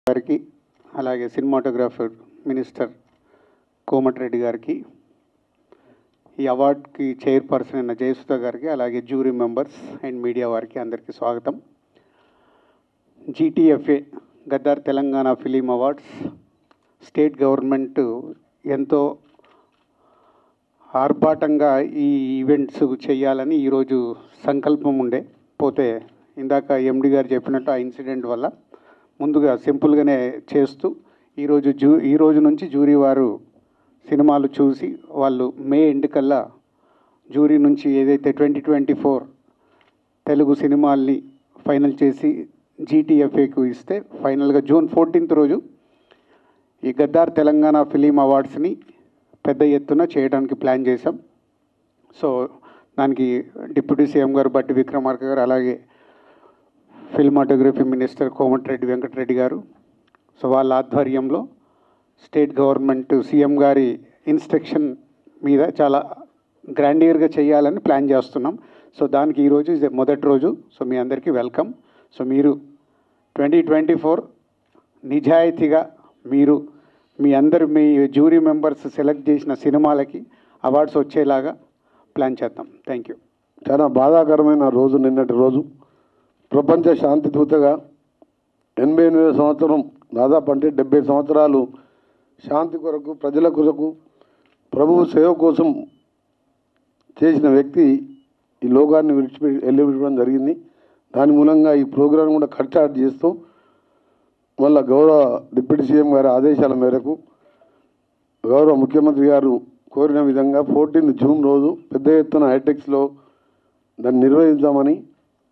గారికి అలాగే cinematographer minister Komatireddy గారికి, ఈ అవార్డుకి చైర్పర్సన్ అయిన జయసుధ గారికి, అలాగే జ్యూరీ మెంబర్స్ అండ్ మీడియా వారికి అందరికీ స్వాగతం. GTFA Gaddar Telangana film awards state government ఎంతో ఆర్భాటంగా ఈ ఈవెంట్స్ చేయాలని ఈరోజు సంకల్పం ఉండే, పోతే ఇందాక ఎండి గారు చెప్పినట్టు ఆ ఇన్సిడెంట్ వల్ల ముందుగా సింపుల్గానే చేస్తూ ఈరోజు నుంచి జ్యూరీ వారు సినిమాలు చూసి వాళ్ళు మే ఎండ్ కల్లా జ్యూరీ నుంచి ఏదైతే 2024 తెలుగు సినిమాల్ని ఫైనల్ చేసి GTFAకు ఇస్తే ఫైనల్గా June 14th రోజు ఈ గద్దార్ తెలంగాణ ఫిలిం అవార్డ్స్ని పెద్ద ఎత్తున చేయడానికి ప్లాన్ చేశాం. సో దానికి డిప్యూటీ సీఎం గారు బట్టి విక్రమార్క గారు, అలాగే ఫిల్మాటోగ్రఫీ మినిస్టర్ కోమటిరెడ్డి వెంకటరెడ్డి గారు, సో వాళ్ళ ఆధ్వర్యంలో స్టేట్ గవర్నమెంట్ సీఎం గారి ఇన్స్ట్రక్షన్ మీద చాలా గ్రాండియర్గా చేయాలని ప్లాన్ చేస్తున్నాం. సో దానికి ఈరోజు మొదటి రోజు. సో మీ అందరికీ వెల్కమ్. సో మీరు 2024 నిజాయితీగా మీరు మీ జ్యూరీ మెంబర్స్ సెలెక్ట్ చేసిన సినిమాలకి అవార్డ్స్ వచ్చేలాగా ప్లాన్ చేద్దాం. Thank you. చాలా బాధాకరమైన రోజు నిన్నటి రోజు. ప్రపంచ శాంతి దూతగా 88వ సంవత్సరం, దాదాపు అంటే 70 సంవత్సరాలు శాంతి కొరకు, ప్రజల కొరకు, ప్రభువు సేవ కోసం చేసిన వ్యక్తి ఈ లోకాన్ని వెళ్ళిపెట్టడం జరిగింది. దాని మూలంగా ఈ ప్రోగ్రాం కూడా కట్చాట్ చేస్తూ మళ్ళా గౌరవ డిప్యూటీ సీఎం గారి ఆదేశాల మేరకు గౌరవ ముఖ్యమంత్రి గారు కోరిన విధంగా 14 జూన్ రోజు పెద్ద ఎత్తున హైటెక్స్లో దాన్ని నిర్వహించామని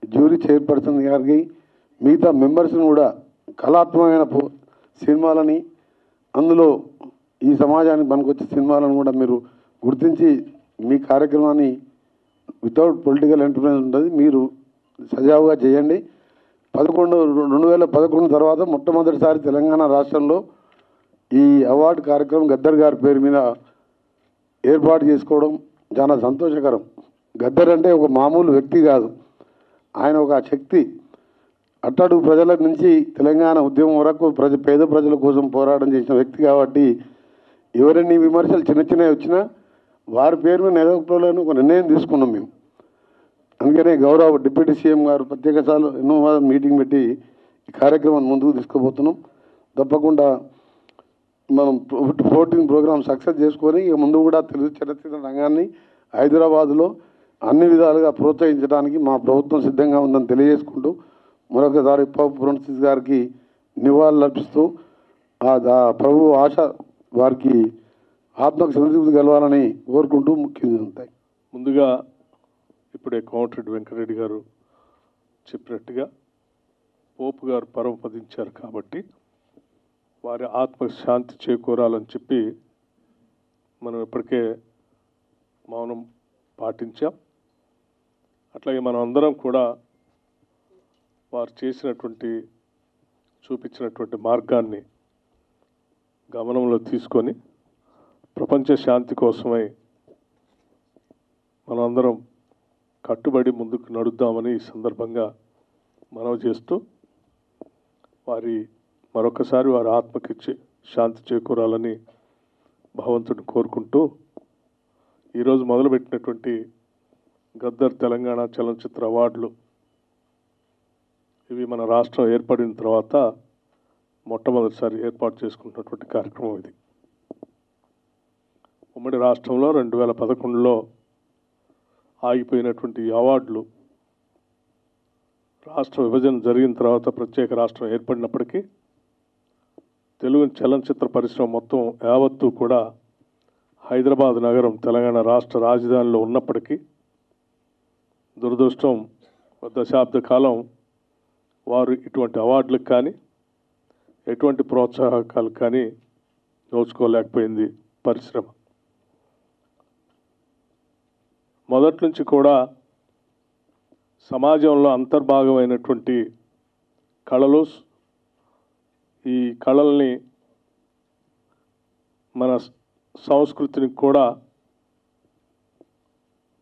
జ్యూరీ చైర్పర్సన్ గారికి, మిగతా మెంబర్స్ని కూడా కళాత్మకమైన సినిమాలని, అందులో ఈ సమాజానికి పనికొచ్చే సినిమాలను కూడా మీరు గుర్తించి మీ కార్యక్రమాన్ని వితౌట్ పొలిటికల్ ఎంటర్ప్రైజ్ ఉంటుంది, మీరు సజావుగా చేయండి. 2011 తర్వాత మొట్టమొదటిసారి తెలంగాణ రాష్ట్రంలో ఈ అవార్డు కార్యక్రమం గద్దర్ గారి పేరు మీద ఏర్పాటు చేసుకోవడం చాలా సంతోషకరం. గద్దర్ అంటే ఒక మామూలు వ్యక్తి కాదు, ఆయన ఒక శక్తి. అట్టడుగు ప్రజల నుంచి తెలంగాణ ఉద్యమం వరకు పేద ప్రజల కోసం పోరాటం చేసిన వ్యక్తి కాబట్టి ఎవరైనా విమర్శలు చిన్నవి వచ్చినా వారి పేరు మీద నెలకొల్పాలని ఒక నిర్ణయం తీసుకున్నాం మేము. అందుకనే గౌరవ డిప్యూటీ సీఎం గారు ప్రత్యేకసార్లు ఎన్నో మీటింగ్ పెట్టి ఈ కార్యక్రమాన్ని ముందుకు తీసుకుపోతున్నాం. తప్పకుండా మనం 14 ప్రోగ్రాం సక్సెస్ చేసుకొని ఇక ముందు కూడా తెలుగు చలనచిత్ర రంగాన్ని హైదరాబాదులో అన్ని విధాలుగా ప్రోత్సహించడానికి మా ప్రభుత్వం సిద్ధంగా ఉందని తెలియజేసుకుంటూ మరొకసారి పోప్ ఫ్రాన్సిస్ గారికి నివాళులు అర్పిస్తూ ప్రభు ఆశ వారికి ఆత్మకు సంతృప్తి కలవాలని కోరుకుంటూ ముఖ్యంగా ఉంటాయి. ముందుగా ఇప్పుడే కోమటిరెడ్డి వెంకటరెడ్డి గారు చెప్పినట్టుగా పోపు గారు పరమపదించారు కాబట్టి వారి ఆత్మకు శాంతి చేకూరాలని చెప్పి మనం ఇప్పటికే మౌనం పాటించాం. అట్లాగే మనం అందరం కూడా వారు చూపించినటువంటి మార్గాన్ని గమనంలో తీసుకొని ప్రపంచ శాంతి కోసమై మనందరం కట్టుబడి ముందుకు నడుద్దామని ఈ సందర్భంగా మనవి చేస్తూ మరొకసారి వారి ఆత్మకి శాంతి చేకూరాలని భగవంతుడిని కోరుకుంటూ ఈరోజు మొదలుపెట్టినటువంటి గద్దర్ తెలంగాణ చలనచిత్ర అవార్డులు ఇవి మన రాష్ట్రం ఏర్పడిన తర్వాత మొట్టమొదటిసారి ఏర్పాటు చేసుకున్నటువంటి కార్యక్రమం ఇది. ఉమ్మడి రాష్ట్రంలో 2011లో ఆగిపోయినటువంటి అవార్డులు రాష్ట్ర విభజన జరిగిన తర్వాత ప్రత్యేక రాష్ట్రం ఏర్పడినప్పటికీ తెలుగు చలనచిత్ర పరిశ్రమ మొత్తం యావత్తు కూడా హైదరాబాద్ నగరం తెలంగాణ రాష్ట్ర రాజధానిలో ఉన్నప్పటికీ దురదృష్టం దశాబ్ద కాలం వారు ఇటువంటి అవార్డులకు కానీ ఎటువంటి ప్రోత్సాహకాలు కానీ నోచుకోలేకపోయింది పరిశ్రమ. మొదటి నుంచి కూడా సమాజంలో అంతర్భాగమైనటువంటి కళలు, ఈ కళల్ని మన సంస్కృతిని కూడా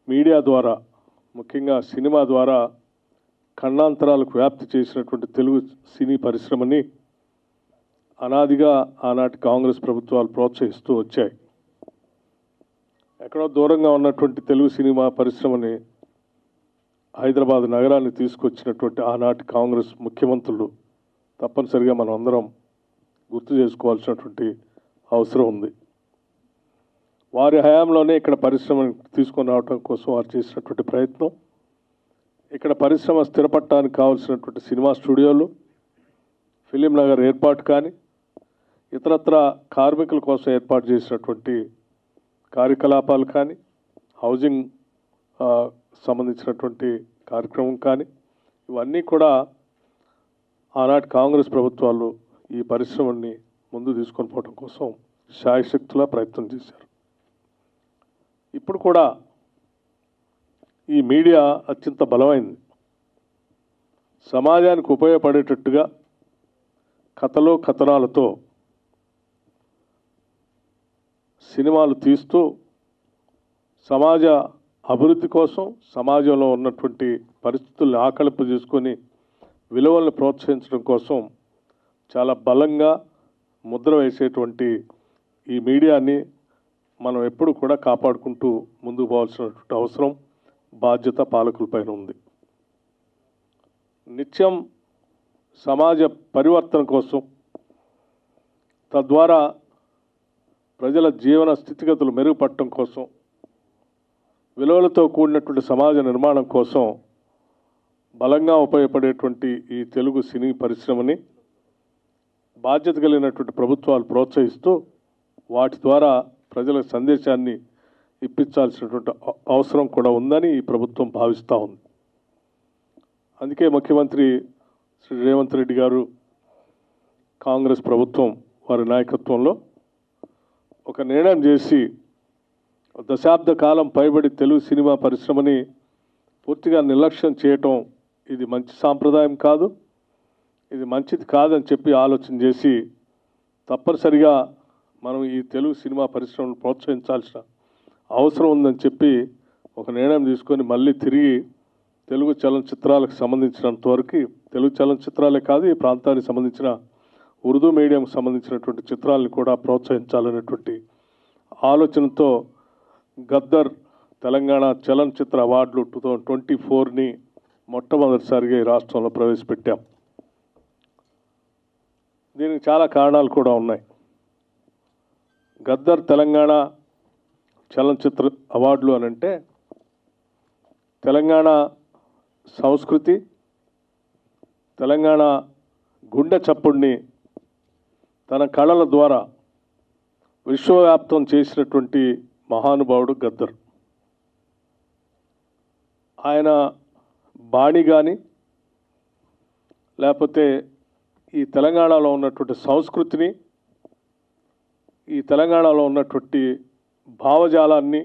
మీడియా ద్వారా, ముఖ్యంగా సినిమా ద్వారా ఖండాంతరాలకు వ్యాప్తి చేసినటువంటి తెలుగు సినీ పరిశ్రమని అనాదిగా ఆనాటి కాంగ్రెస్ ప్రభుత్వాలు ప్రోత్సహిస్తూ వచ్చాయి. ఎక్కడో దూరంగా ఉన్నటువంటి తెలుగు సినిమా పరిశ్రమని హైదరాబాద్ నగరాన్ని తీసుకొచ్చినటువంటి ఆనాటి కాంగ్రెస్ ముఖ్యమంత్రులు తప్పనిసరిగా మనం అందరం గుర్తు చేసుకోవాల్సినటువంటి అవసరం ఉంది. వారి హయాంలోనే ఇక్కడ పరిశ్రమను తీసుకొని రావడం కోసం వారు చేసినటువంటి ప్రయత్నం, ఇక్కడ పరిశ్రమ స్థిరపడటానికి కావాల్సినటువంటి సినిమా స్టూడియోలు, ఫిలిం నగర్ ఏర్పాటు కానీ, ఇతరత్ర కార్మికుల కోసం ఏర్పాటు చేసినటువంటి కార్యకలాపాలు కానీ, హౌసింగ్ సంబంధించినటువంటి కార్యక్రమం కానీ, ఇవన్నీ కూడా ఆనాటి కాంగ్రెస్ ప్రభుత్వాలు ఈ పరిశ్రమని ముందు తీసుకొని పోవడం కోసం శాయశక్తులా ప్రయత్నం చేశారు. ఇప్పుడు కూడా ఈ మీడియా అత్యంత బలమైంది. సమాజానికి ఉపయోగపడేటట్టుగా కథలు కథనాలతో సినిమాలు తీస్తూ సమాజ అభివృద్ధి కోసం, సమాజంలో ఉన్నటువంటి పరిస్థితుల్ని ఆకలింపు చేసుకొని విలువలను ప్రోత్సహించడం కోసం చాలా బలంగా ముద్ర వేసేటువంటి ఈ మీడియాని మనం ఎప్పుడు కూడా కాపాడుకుంటూ ముందుకు పోవాల్సినటువంటి అవసరం, బాధ్యత పాలకులపైన ఉంది. నిత్యం సమాజ పరివర్తన కోసం, తద్వారా ప్రజల జీవన స్థితిగతులు మెరుగుపడటం కోసం, విలువలతో కూడినటువంటి సమాజ నిర్మాణం కోసం బలంగా ఉపయోగపడేటువంటి ఈ తెలుగు సినీ పరిశ్రమని బాధ్యత కలిగినటువంటి ప్రభుత్వాలు ప్రోత్సహిస్తూ వాటి ద్వారా ప్రజల సందేశాన్ని ఇప్పించాల్సినటువంటి అవసరం కూడా ఉందని ఈ ప్రభుత్వం భావిస్తూ ఉంది. అందుకే ముఖ్యమంత్రి శ్రీ రేవంత్ రెడ్డి గారు, కాంగ్రెస్ ప్రభుత్వం వారి నాయకత్వంలో ఒక నిర్ణయం చేసి దశాబ్ద కాలం పైబడి తెలుగు సినిమా పరిశ్రమని పూర్తిగా నిర్లక్ష్యం చేయటం ఇది మంచి సాంప్రదాయం కాదు, ఇది మంచిది కాదని చెప్పి ఆలోచన చేసి తప్పనిసరిగా మనం ఈ తెలుగు సినిమా పరిశ్రమను ప్రోత్సహించాల్సిన అవసరం ఉందని చెప్పి ఒక నిర్ణయం తీసుకొని మళ్ళీ తిరిగి తెలుగు చలనచిత్రాలకు సంబంధించినంత వరకు, తెలుగు చలనచిత్రాలే కాదు ఈ ప్రాంతానికి సంబంధించిన ఉర్దూ మీడియంకు సంబంధించినటువంటి చిత్రాలను కూడా ప్రోత్సహించాలనేటువంటి ఆలోచనతో గద్దర్ తెలంగాణ చలనచిత్ర అవార్డులు 2024ని మొట్టమొదటిసారిగా ఈ రాష్ట్రంలో ప్రవేశపెట్టాం. దీనికి చాలా కారణాలు కూడా ఉన్నాయి. గద్దర్ తెలంగాణ చలనచిత్ర అవార్డులు అని అంటే తెలంగాణ సంస్కృతి, తెలంగాణ గుండె చప్పుడిని తన కళల ద్వారా విశ్వవ్యాప్తం చేసినటువంటి మహానుభావుడు గద్దర్. ఆయన బాణి కానీ, లేకపోతే ఈ తెలంగాణలో ఉన్నటువంటి సంస్కృతిని, ఈ తెలంగాణలో ఉన్నటువంటి భావజాలాన్ని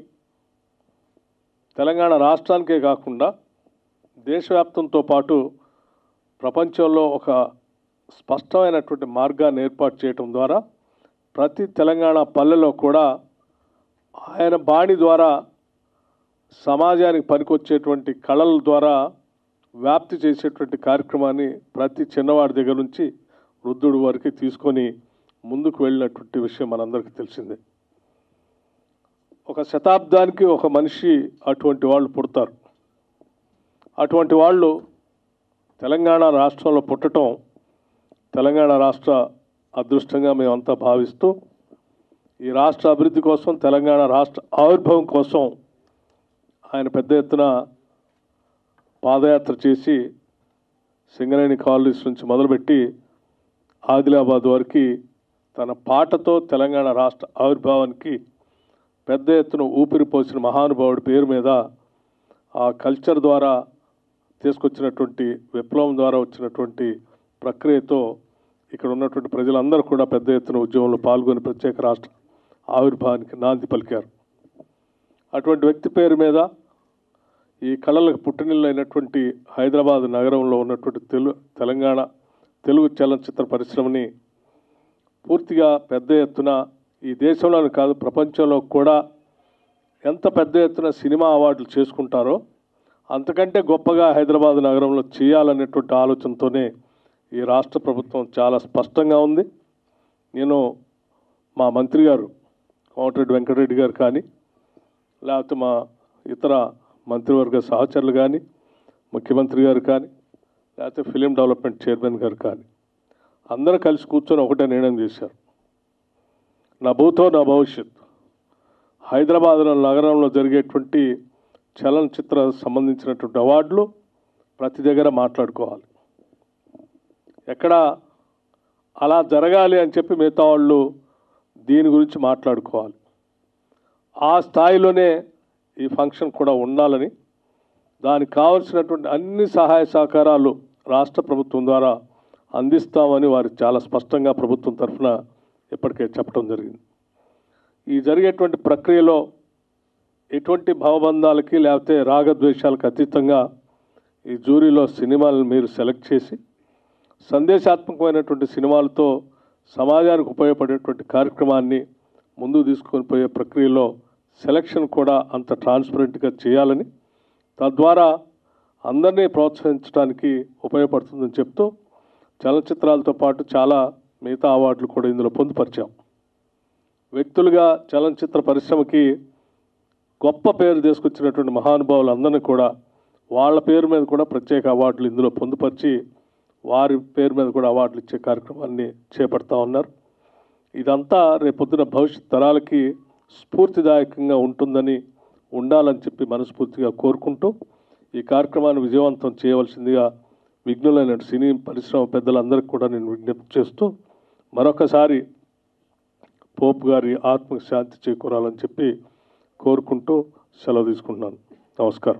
తెలంగాణ రాష్ట్రానికే కాకుండా దేశవ్యాప్తంతో పాటు ప్రపంచంలో ఒక స్పష్టమైనటువంటి మార్గాన్ని ఏర్పాటు చేయటం ద్వారా ప్రతి తెలంగాణ పల్లెలో కూడా ఆయన బాణి ద్వారా సమాజానికి పనికొచ్చేటువంటి కళల ద్వారా వ్యాప్తి చేసేటువంటి కార్యక్రమాన్ని ప్రతి చిన్నవాడి దగ్గర నుంచి వృద్ధుడి వరకు తీసుకొని ముందుకు వెళ్ళినటువంటి విషయం మనందరికీ తెలిసిందే. ఒక శతాబ్దానికి ఒక మనిషి అటువంటి వాళ్ళు పుడతారు. అటువంటి వాళ్ళు తెలంగాణ రాష్ట్రంలో పుట్టడం తెలంగాణ రాష్ట్ర అదృష్టంగా మేమంతా భావిస్తూ ఈ రాష్ట్ర అభివృద్ధి కోసం, తెలంగాణ రాష్ట్ర ఆవిర్భావం కోసం ఆయన పెద్ద ఎత్తున పాదయాత్ర చేసి సింగరేణి కాలనీస్ నుంచి మొదలుపెట్టి ఆదిలాబాద్ వరకు తన పాటతో తెలంగాణ రాష్ట్ర ఆవిర్భావానికి పెద్ద ఎత్తున ఊపిరిపోసిన మహానుభావుడి పేరు మీద ఆ కల్చర్ ద్వారా తీసుకొచ్చినటువంటి విప్లవం ద్వారా వచ్చినటువంటి ప్రక్రియతో ఇక్కడ ఉన్నటువంటి ప్రజలందరూ కూడా పెద్ద ఎత్తున ఉద్యమంలో పాల్గొని ప్రత్యేక రాష్ట్ర ఆవిర్భావానికి నాంది పలికారు. అటువంటి వ్యక్తి పేరు మీద ఈ కళలకు పుట్టినిల్లైనటువంటి హైదరాబాద్ నగరంలో ఉన్నటువంటి తెలంగాణ తెలుగు చలనచిత్ర పరిశ్రమని పూర్తిగా పెద్ద ఎత్తున ఈ దేశంలోనే కాదు ప్రపంచంలో కూడా ఎంత పెద్ద ఎత్తున సినిమా అవార్డులు చేసుకుంటారో అంతకంటే గొప్పగా హైదరాబాద్ నగరంలో చేయాలనేటువంటి ఆలోచనతోనే ఈ రాష్ట్ర ప్రభుత్వం చాలా స్పష్టంగా ఉంది. నేను మా మంత్రి గారు కోమటిరెడ్డి వెంకటరెడ్డి గారు కానీ, లేకపోతే మా ఇతర మంత్రివర్గ సహచరులు కానీ, ముఖ్యమంత్రి గారు కానీ, లేకపోతే ఫిలిం డెవలప్మెంట్ చైర్మన్ గారు కానీ అందరూ కలిసి కూర్చొని ఒకటే నిర్ణయం చేశారు. నా భూతో నా భవిష్యత్, హైదరాబాద్ నగరంలో జరిగేటువంటి చలనచిత్ర సంబంధించినటువంటి అవార్డులు ప్రతి దగ్గర మాట్లాడుకోవాలి. ఎక్కడ అలా జరగాలి అని చెప్పి మిగతా వాళ్ళు దీని గురించి మాట్లాడుకోవాలి. ఆ స్థాయిలోనే ఈ ఫంక్షన్ కూడా ఉండాలని, దానికి కావలసినటువంటి అన్ని సహాయ సహకారాలు రాష్ట్ర ప్రభుత్వం ద్వారా అందిస్తామని వారు చాలా స్పష్టంగా ప్రభుత్వం తరఫున ఇప్పటికే చెప్పడం జరిగింది. ఈ జరిగేటువంటి ప్రక్రియలో ఎటువంటి భావబంధాలకి లేకపోతే రాగద్వేషాలకు అతీతంగా ఈ జ్యూరీలో సినిమాలను మీరు సెలెక్ట్ చేసి సందేశాత్మకమైనటువంటి సినిమాలతో సమాజానికి ఉపయోగపడేటువంటి కార్యక్రమాన్ని ముందుకు తీసుకొని పోయే ప్రక్రియలో సెలక్షన్ కూడా అంత ట్రాన్స్పరెంట్గా చేయాలని, తద్వారా అందరినీ ప్రోత్సహించడానికి ఉపయోగపడుతుందని చెప్తూ చలనచిత్రాలతో పాటు చాలా మిగతా అవార్డులు కూడా ఇందులో పొందుపరిచాం. వ్యక్తులుగా చలనచిత్ర పరిశ్రమకి గొప్ప పేరు తీసుకొచ్చినటువంటి మహానుభావులు అందరినీ కూడా వాళ్ళ పేరు మీద కూడా ప్రత్యేక అవార్డులు ఇందులో పొందుపరిచి వారి పేరు మీద కూడా అవార్డులు ఇచ్చే కార్యక్రమాన్ని చేపడతా ఉన్నారు. ఇదంతా రేపొద్దున భవిష్యత్ తరాలకి స్ఫూర్తిదాయకంగా ఉండాలని చెప్పి మనస్ఫూర్తిగా కోరుకుంటూ ఈ కార్యక్రమాన్ని విజయవంతం చేయవలసిందిగా విఘ్నులైన సినీ పరిశ్రమ పెద్దలందరికీ కూడా నేను విజ్ఞప్తి చేస్తూ మరొకసారి పోప్ గారి ఆత్మకు శాంతి చేకూరాలని చెప్పి కోరుకుంటూ సెలవు తీసుకుంటున్నాను. నమస్కారం.